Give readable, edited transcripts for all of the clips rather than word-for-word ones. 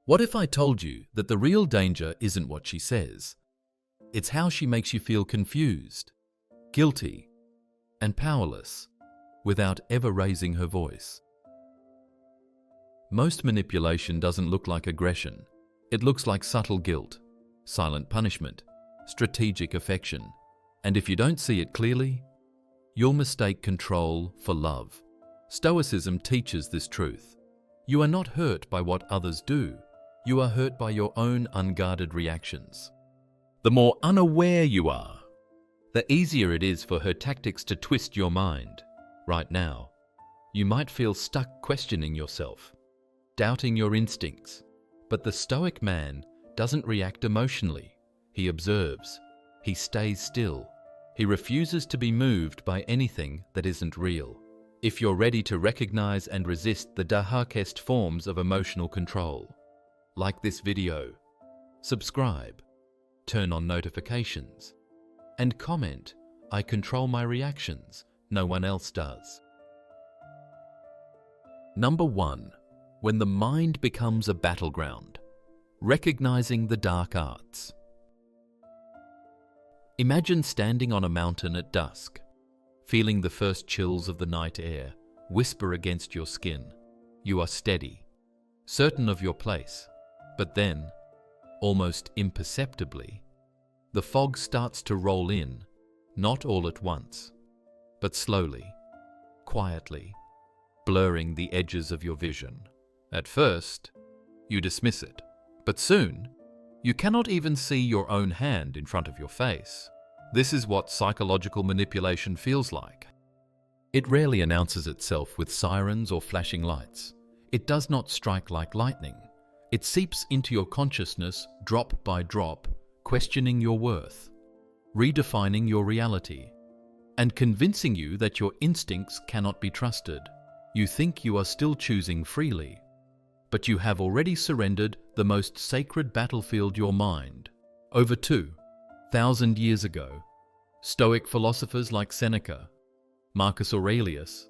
What if I told you that the real danger isn't what she says? It's how she makes you feel confused, guilty, and powerless without ever raising her voice. Most manipulation doesn't look like aggression. It looks like subtle guilt, silent punishment, strategic affection. And if you don't see it clearly, you'll mistake control for love. Stoicism teaches this truth. You are not hurt by what others do. You are hurt by your own unguarded reactions. The more unaware you are, the easier it is for her tactics to twist your mind. Right now, you might feel stuck questioning yourself, doubting your instincts. But the Stoic man doesn't react emotionally. He observes. He stays still. He refuses to be moved by anything that isn't real. If you're ready to recognize and resist the detached forms of emotional control, like this video, subscribe, turn on notifications, and comment, "I control my reactions, no one else does." Number 1. When the mind becomes a battleground. Recognizing the dark arts. Imagine standing on a mountain at dusk, feeling the first chills of the night air whisper against your skin. You are steady, certain of your place, but then, almost imperceptibly, the fog starts to roll in, not all at once, but slowly, quietly, blurring the edges of your vision. At first, you dismiss it, but soon, you cannot even see your own hand in front of your face. This is what psychological manipulation feels like. It rarely announces itself with sirens or flashing lights. It does not strike like lightning. It seeps into your consciousness drop by drop, questioning your worth, redefining your reality, and convincing you that your instincts cannot be trusted. You think you are still choosing freely, but you have already surrendered the most sacred battlefield, your mind. Over 2,000 years ago, Stoic philosophers like Seneca, Marcus Aurelius,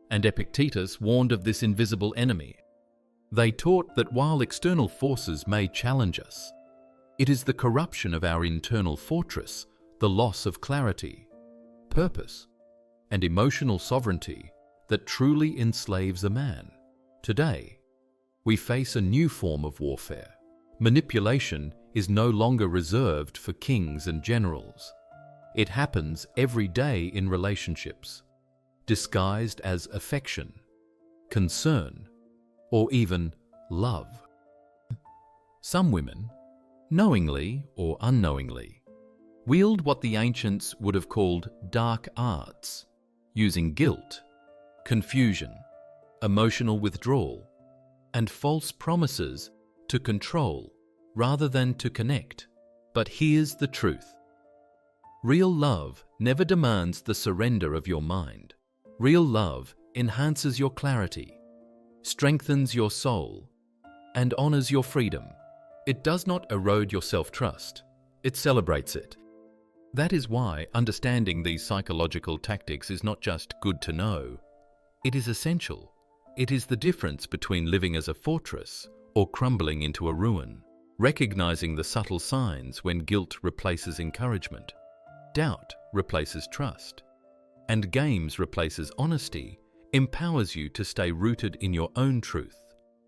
and Epictetus warned of this invisible enemy. They taught that while external forces may challenge us, it is the corruption of our internal fortress, the loss of clarity, purpose, and emotional sovereignty that truly enslaves a man. Today, we face a new form of warfare. Manipulation is no longer reserved for kings and generals. It happens every day in relationships, disguised as affection, concern, or even love. Some women, knowingly or unknowingly, wield what the ancients would have called dark arts, using guilt, confusion, emotional withdrawal, and false promises to control rather than to connect. But here's the truth. Real love never demands the surrender of your mind. Real love enhances your clarity, strengthens your soul, and honors your freedom. It does not erode your self-trust. It celebrates it. That is why understanding these psychological tactics is not just good to know. It is essential. It is the difference between living as a fortress or crumbling into a ruin. Recognizing the subtle signs when guilt replaces encouragement, doubt replaces trust, and games replaces honesty empowers you to stay rooted in your own truth.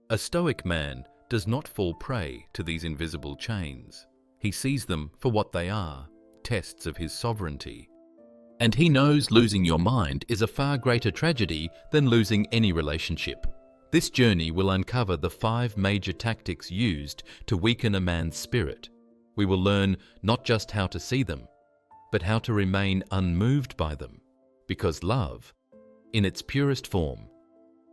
A Stoic man does not fall prey to these invisible chains. He sees them for what they are, tests of his sovereignty. And he knows losing your mind is a far greater tragedy than losing any relationship. This journey will uncover the 5 major tactics used to weaken a man's spirit. We will learn not just how to see them, but how to remain unmoved by them. Because love, in its purest form,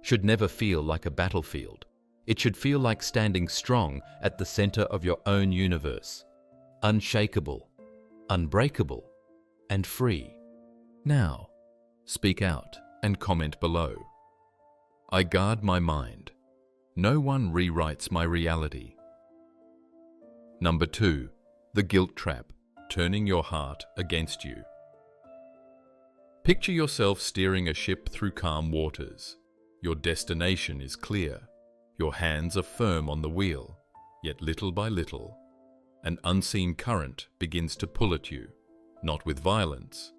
should never feel like a battlefield. It should feel like standing strong at the center of your own universe, unshakable, unbreakable, and free. Now, speak out and comment below. I guard my mind. No one rewrites my reality. Number 2, the guilt trap, turning your heart against you. Picture yourself steering a ship through calm waters. Your destination is clear. Your hands are firm on the wheel, Yet little by little, an unseen current begins to pull at you, not with violence,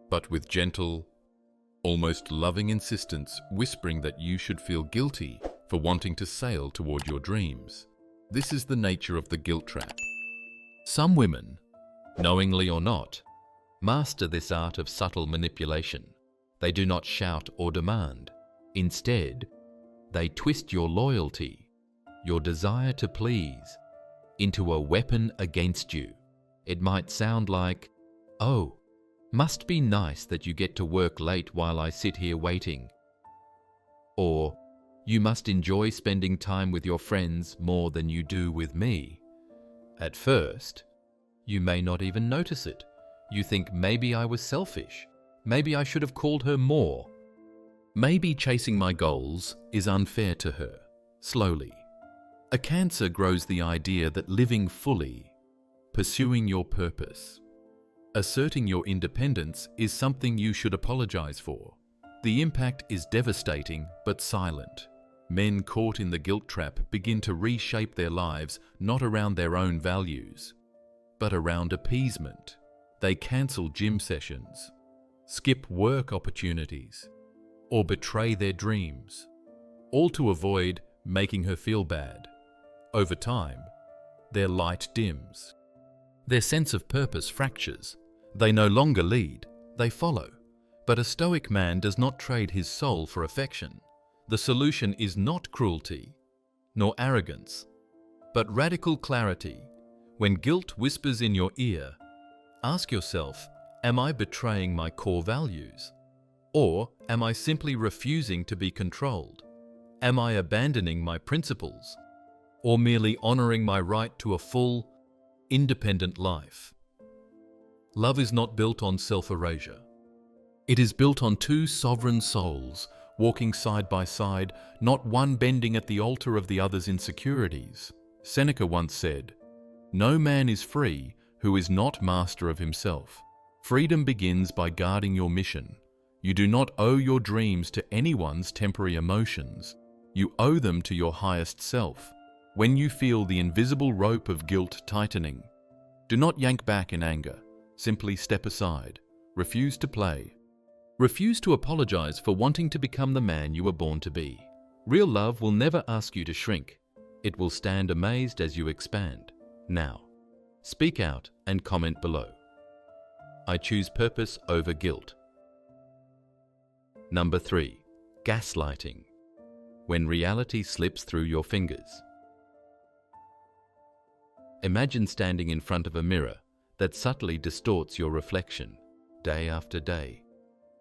but with gentle, almost loving insistence, whispering that you should feel guilty for wanting to sail toward your dreams. This is the nature of the guilt trap. Some women, knowingly or not, master this art of subtle manipulation. They do not shout or demand. Instead, they twist your loyalty, your desire to please, into a weapon against you. It might sound like, "Oh, must be nice that you get to work late while I sit here waiting." Or, "You must enjoy spending time with your friends more than you do with me." At first, you may not even notice it. You think, maybe I was selfish. Maybe I should have called her more. Maybe chasing my goals is unfair to her. Slowly, a cancer grows the idea that living fully, pursuing your purpose, asserting your independence is something you should apologize for. The impact is devastating but silent. Men caught in the guilt trap begin to reshape their lives not around their own values, but around appeasement. They cancel gym sessions, skip work opportunities, or betray their dreams, all to avoid making her feel bad. Over time, their light dims. Their sense of purpose fractures. They no longer lead, they follow. But a stoic man does not trade his soul for affection. The solution is not cruelty, nor arrogance, but radical clarity. When guilt whispers in your ear, ask yourself, am I betraying my core values? Or am I simply refusing to be controlled? Am I abandoning my principles? Or merely honoring my right to a full, independent life? Love is not built on self-erasure. It is built on two sovereign souls walking side by side, not one bending at the altar of the other's insecurities. Seneca once said, "No man is free who is not master of himself." Freedom begins by guarding your mission. You do not owe your dreams to anyone's temporary emotions. You owe them to your highest self. When you feel the invisible rope of guilt tightening, do not yank back in anger. Simply step aside. Refuse to play. Refuse to apologize for wanting to become the man you were born to be. Real love will never ask you to shrink. It will stand amazed as you expand. Now, speak out and comment below. I choose purpose over guilt. Number 3. Gaslighting. When reality slips through your fingers. Imagine standing in front of a mirror that subtly distorts your reflection, day after day.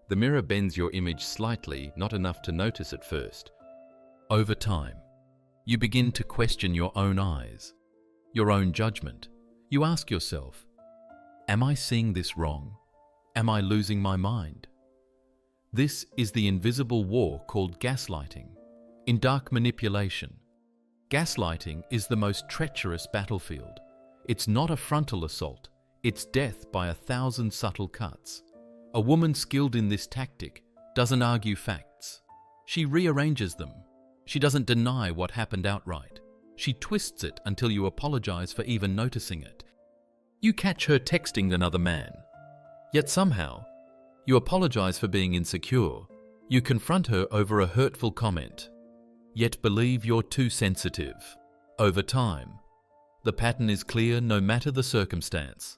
The mirror bends your image slightly, not enough to notice at first. Over time, you begin to question your own eyes, your own judgment. You ask yourself, am I seeing this wrong? Am I losing my mind? This is the invisible war called gaslighting. In dark manipulation, gaslighting is the most treacherous battlefield. It's not a frontal assault, it's death by 1,000 subtle cuts. A woman skilled in this tactic doesn't argue facts. She rearranges them. She doesn't deny what happened outright. She twists it until you apologize for even noticing it. You catch her texting another man. Yet somehow, you apologize for being insecure. You confront her over a hurtful comment, yet believe you're too sensitive. Over time, the pattern is clear no matter the circumstance.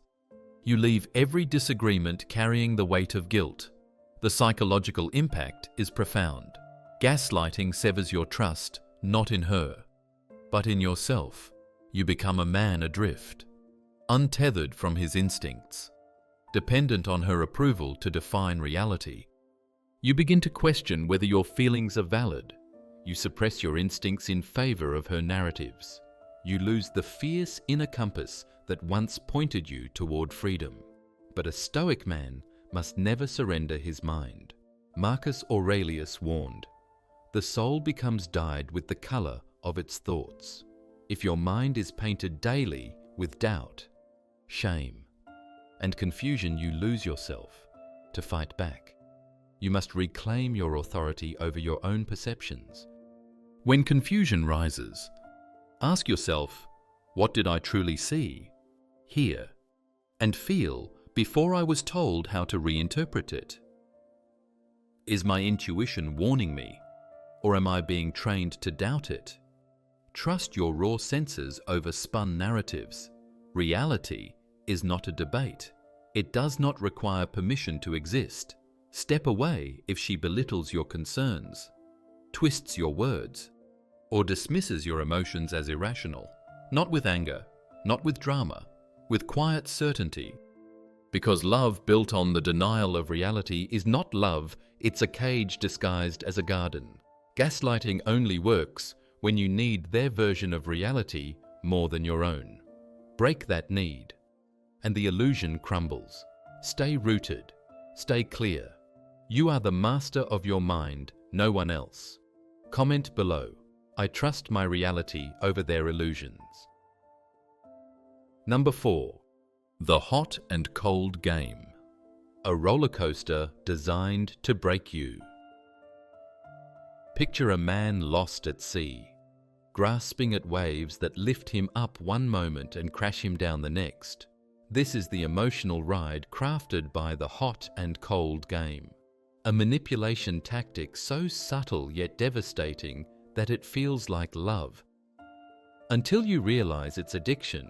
You leave every disagreement carrying the weight of guilt. The psychological impact is profound. Gaslighting severs your trust, not in her, but in yourself. You become a man adrift, untethered from his instincts, dependent on her approval to define reality. You begin to question whether your feelings are valid. You suppress your instincts in favor of her narratives. You lose the fierce inner compass that once pointed you toward freedom. But a stoic man must never surrender his mind. Marcus Aurelius warned, "The soul becomes dyed with the color of its thoughts." If your mind is painted daily with doubt, shame, and confusion, you lose yourself. To fight back, you must reclaim your authority over your own perceptions. When confusion rises, ask yourself, What did I truly see, hear, and feel before I was told how to reinterpret it? Is my intuition warning me, or am I being trained to doubt it? Trust your raw senses over spun narratives. Reality is not a debate. It does not require permission to exist. Step away if she belittles your concerns, twists your words, or dismisses your emotions as irrational. Not with anger, not with drama, with quiet certainty. Because love built on the denial of reality is not love, it's a cage disguised as a garden. Gaslighting only works when you need their version of reality more than your own. Break that need, and the illusion crumbles. Stay rooted, stay clear. You are the master of your mind, no one else. Comment below. I trust my reality over their illusions. Number 4. The hot and cold game. A roller coaster designed to break you. Picture a man lost at sea, grasping at waves that lift him up one moment and crash him down the next. This is the emotional ride crafted by the hot and cold game. A manipulation tactic so subtle yet devastating that it feels like love. Until you realize its addiction.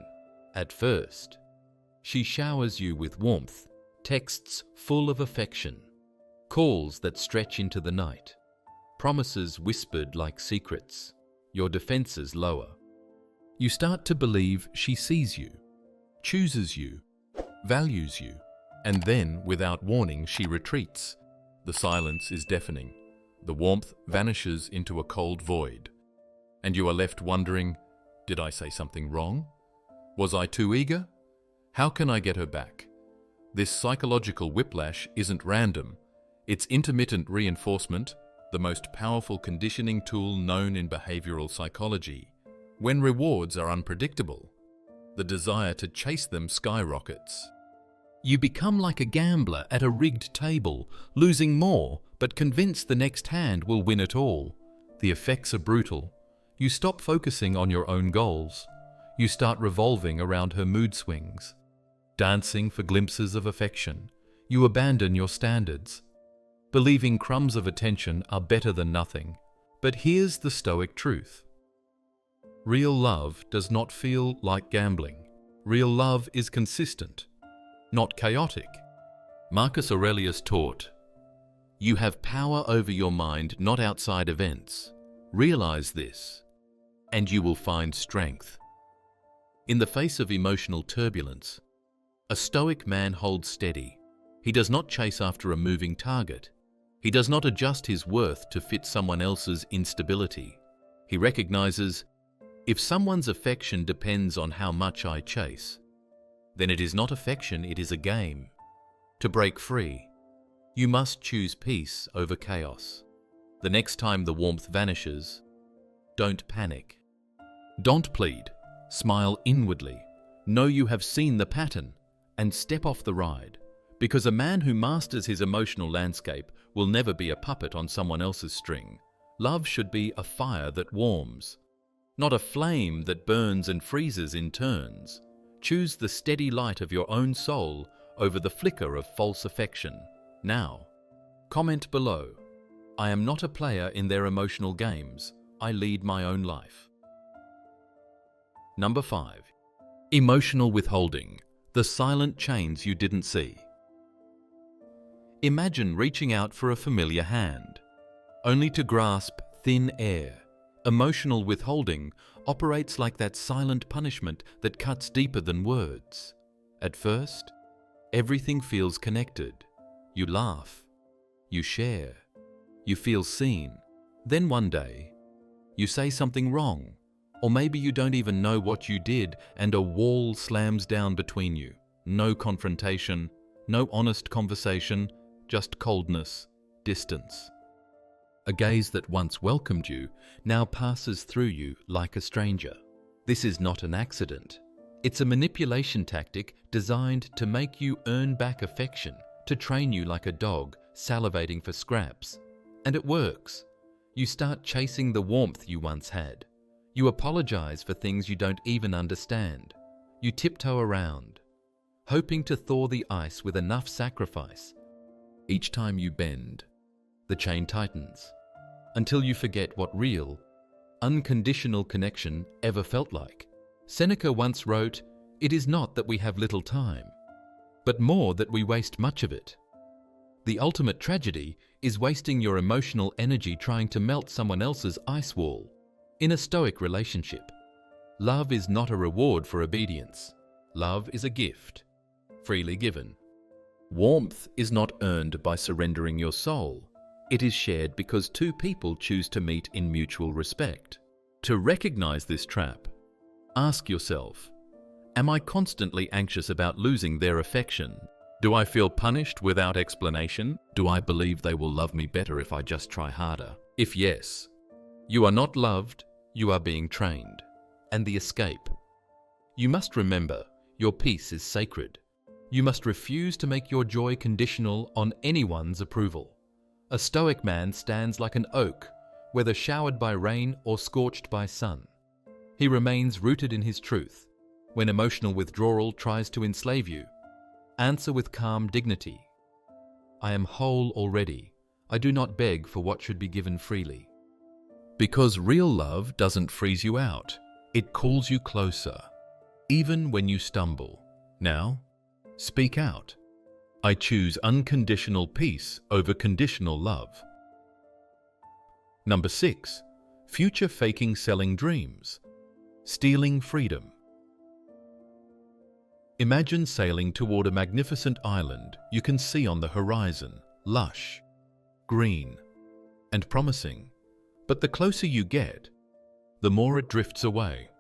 At first, she showers you with warmth, texts full of affection, calls that stretch into the night, promises whispered like secrets, your defenses lower. You start to believe she sees you, chooses you, values you, and then, without warning, she retreats. The silence is deafening. The warmth vanishes into a cold void, and you are left wondering, did I say something wrong? Was I too eager? How can I get her back? This psychological whiplash isn't random. It's intermittent reinforcement, the most powerful conditioning tool known in behavioral psychology. When rewards are unpredictable, the desire to chase them skyrockets. You become like a gambler at a rigged table, losing more, but convinced the next hand will win it all. The effects are brutal. You stop focusing on your own goals. You start revolving around her mood swings. Dancing for glimpses of affection, you abandon your standards, believing crumbs of attention are better than nothing. But here's the Stoic truth. Real love does not feel like gambling. Real love is consistent, not chaotic. Marcus Aurelius taught, "You have power over your mind, not outside events. Realize this, and you will find strength." In the face of emotional turbulence, a Stoic man holds steady. He does not chase after a moving target. He does not adjust his worth to fit someone else's instability. He recognizes, if someone's affection depends on how much I chase, then it is not affection, it is a game. To break free, you must choose peace over chaos. The next time the warmth vanishes, don't panic. Don't plead. Smile inwardly. Know you have seen the pattern and step off the ride, because a man who masters his emotional landscape will never be a puppet on someone else's string. Love should be a fire that warms, not a flame that burns and freezes in turns. Choose the steady light of your own soul over the flicker of false affection. Now, comment below. I am not a player in their emotional games. I lead my own life. Number 5. Emotional withholding. The silent chains you didn't see. Imagine reaching out for a familiar hand, only to grasp thin air. Emotional withholding operates like that silent punishment that cuts deeper than words. At first, everything feels connected. You laugh, you share, you feel seen. Then one day, you say something wrong, or maybe you don't even know what you did, and a wall slams down between you. No confrontation, no honest conversation, just coldness, distance. A gaze that once welcomed you now passes through you like a stranger. This is not an accident. It's a manipulation tactic designed to make you earn back affection, to train you like a dog salivating for scraps. And it works. You start chasing the warmth you once had. You apologize for things you don't even understand. You tiptoe around, hoping to thaw the ice with enough sacrifice. Each time you bend, the chain tightens, until you forget what real, unconditional connection ever felt like. Seneca once wrote, "It is not that we have little time, but more that we waste much of it." The ultimate tragedy is wasting your emotional energy trying to melt someone else's ice wall. In a Stoic relationship, love is not a reward for obedience. Love is a gift, freely given. Warmth is not earned by surrendering your soul. It is shared because two people choose to meet in mutual respect. To recognize this trap, ask yourself, am I constantly anxious about losing their affection? Do I feel punished without explanation? Do I believe they will love me better if I just try harder? If yes, you are not loved, you are being trained. And the escape. You must remember, your peace is sacred. You must refuse to make your joy conditional on anyone's approval. A Stoic man stands like an oak, whether showered by rain or scorched by sun. He remains rooted in his truth. When emotional withdrawal tries to enslave you, answer with calm dignity. I am whole already. I do not beg for what should be given freely. Because real love doesn't freeze you out. It calls you closer, even when you stumble. Now, speak out. I choose unconditional peace over conditional love. Number 6. Future faking selling dreams. Stealing freedom. Imagine sailing toward a magnificent island you can see on the horizon, lush, green, and promising. But the closer you get, the more it drifts away,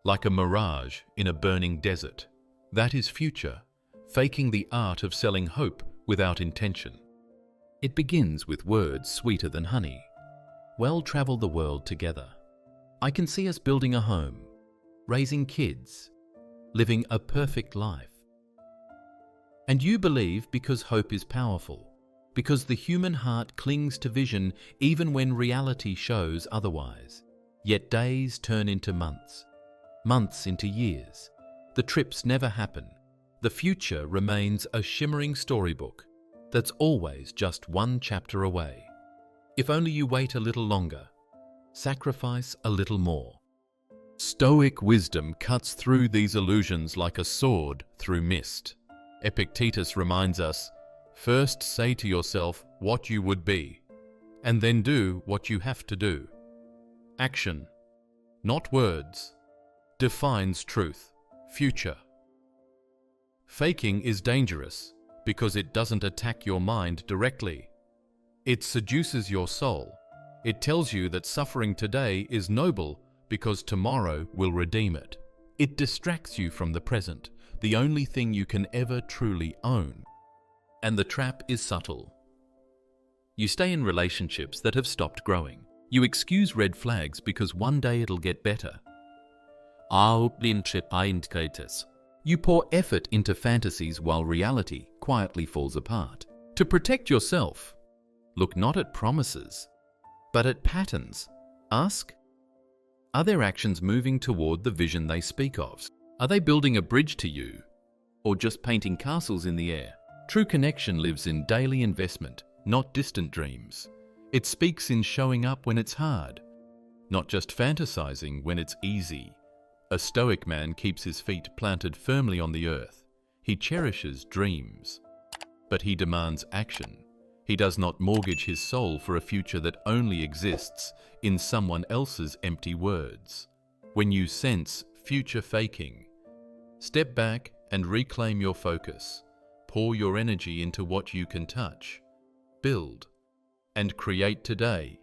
like a mirage in a burning desert. That is future, faking the art of selling hope without intention. It begins with words sweeter than honey. We'll travel the world together. I can see us building a home, raising kids, living a perfect life. And you believe because hope is powerful, because the human heart clings to vision even when reality shows otherwise. Yet days turn into months, months into years. The trips never happen. The future remains a shimmering storybook that's always just one chapter away. If only you wait a little longer, sacrifice a little more. Stoic wisdom cuts through these illusions like a sword through mist. Epictetus reminds us, first say to yourself what you would be, and then do what you have to do. Action, not words, defines truth, future. Faking is dangerous because it doesn't attack your mind directly. It seduces your soul. It tells you that suffering today is noble because tomorrow will redeem it. It distracts you from the present, the only thing you can ever truly own. And the trap is subtle. You stay in relationships that have stopped growing. You excuse red flags because one day it'll get better. You pour effort into fantasies while reality quietly falls apart. To protect yourself, look not at promises, but at patterns. Ask, are their actions moving toward the vision they speak of? Are they building a bridge to you, or just painting castles in the air? True connection lives in daily investment, not distant dreams. It speaks in showing up when it's hard, not just fantasizing when it's easy. A Stoic man keeps his feet planted firmly on the earth. He cherishes dreams, but he demands action. He does not mortgage his soul for a future that only exists in someone else's empty words. When you sense future faking, step back and reclaim your focus. Pour your energy into what you can touch, build, and create today.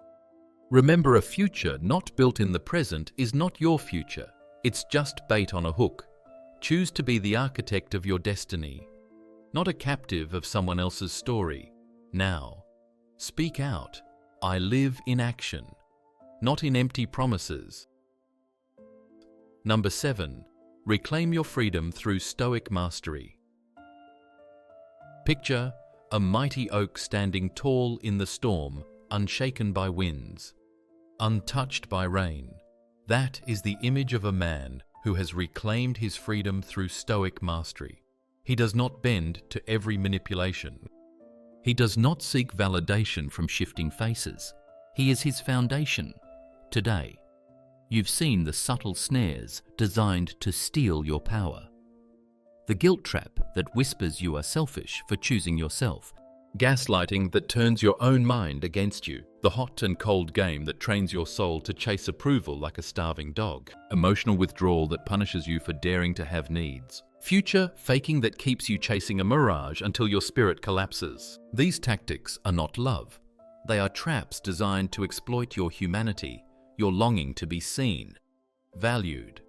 Remember, a future not built in the present is not your future. It's just bait on a hook. Choose to be the architect of your destiny, not a captive of someone else's story. Now, speak out. I live in action, not in empty promises. Number 7. Reclaim your freedom through Stoic mastery. Picture a mighty oak standing tall in the storm, unshaken by winds, untouched by rain. That is the image of a man who has reclaimed his freedom through Stoic mastery. He does not bend to every manipulation. He does not seek validation from shifting faces. He is his foundation. Today, you've seen the subtle snares designed to steal your power. The guilt trap that whispers you are selfish for choosing yourself. Gaslighting that turns your own mind against you. The hot and cold game that trains your soul to chase approval like a starving dog. Emotional withdrawal that punishes you for daring to have needs. Future faking that keeps you chasing a mirage until your spirit collapses. These tactics are not love. They are traps designed to exploit your humanity, your longing to be seen, valued,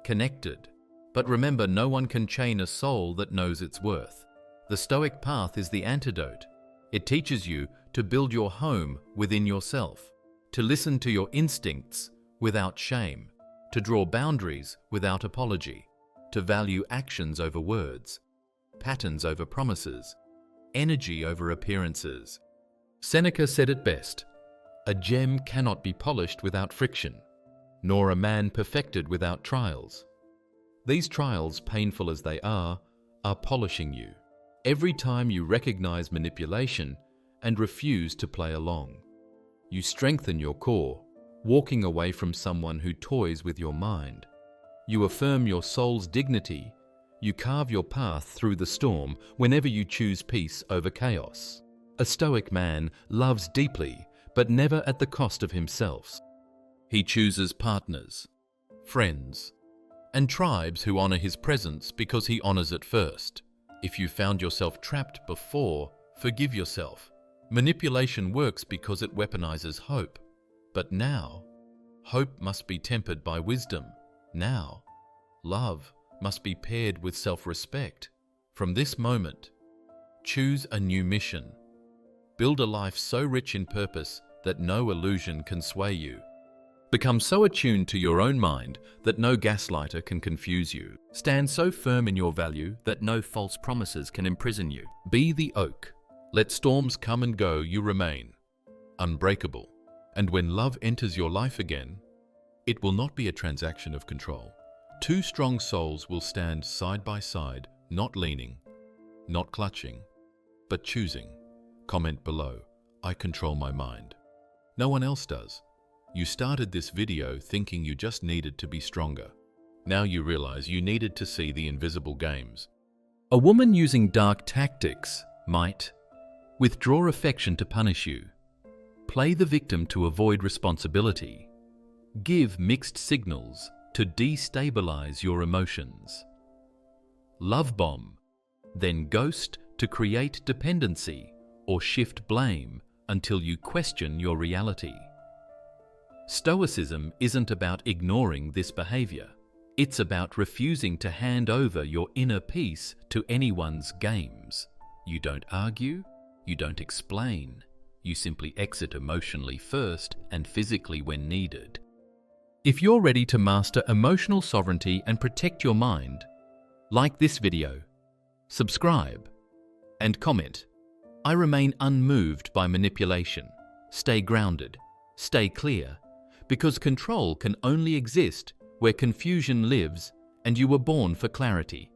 connected. But remember, no one can chain a soul that knows its worth. The Stoic path is the antidote. It teaches you to build your home within yourself, to listen to your instincts without shame, to draw boundaries without apology, to value actions over words, patterns over promises, energy over appearances. Seneca said it best, "A gem cannot be polished without friction, nor a man perfected without trials." These trials, painful as they are polishing you. Every time you recognize manipulation and refuse to play along, you strengthen your core, walking away from someone who toys with your mind. You affirm your soul's dignity. You carve your path through the storm whenever you choose peace over chaos. A Stoic man loves deeply, but never at the cost of himself. He chooses partners, friends, and tribes who honor his presence because he honors it first. If you found yourself trapped before, forgive yourself. Manipulation works because it weaponizes hope. But now, hope must be tempered by wisdom. Now, love must be paired with self-respect. From this moment, choose a new mission. Build a life so rich in purpose that no illusion can sway you. Become so attuned to your own mind that no gaslighter can confuse you. Stand so firm in your value that no false promises can imprison you. Be the oak. Let storms come and go, you remain unbreakable. And when love enters your life again, it will not be a transaction of control. Two strong souls will stand side by side, not leaning, not clutching, but choosing. Comment below, "I control my mind." No one else does. You started this video thinking you just needed to be stronger. Now you realize you needed to see the invisible games. A woman using dark tactics might withdraw affection to punish you, play the victim to avoid responsibility, give mixed signals to destabilize your emotions, love bomb, then ghost to create dependency or shift blame until you question your reality. Stoicism isn't about ignoring this behavior. It's about refusing to hand over your inner peace to anyone's games. You don't argue, you don't explain, you simply exit emotionally first and physically when needed. If you're ready to master emotional sovereignty and protect your mind, like this video, subscribe, and comment. I remain unmoved by manipulation. Stay grounded, stay clear, because control can only exist where confusion lives and you were born for clarity.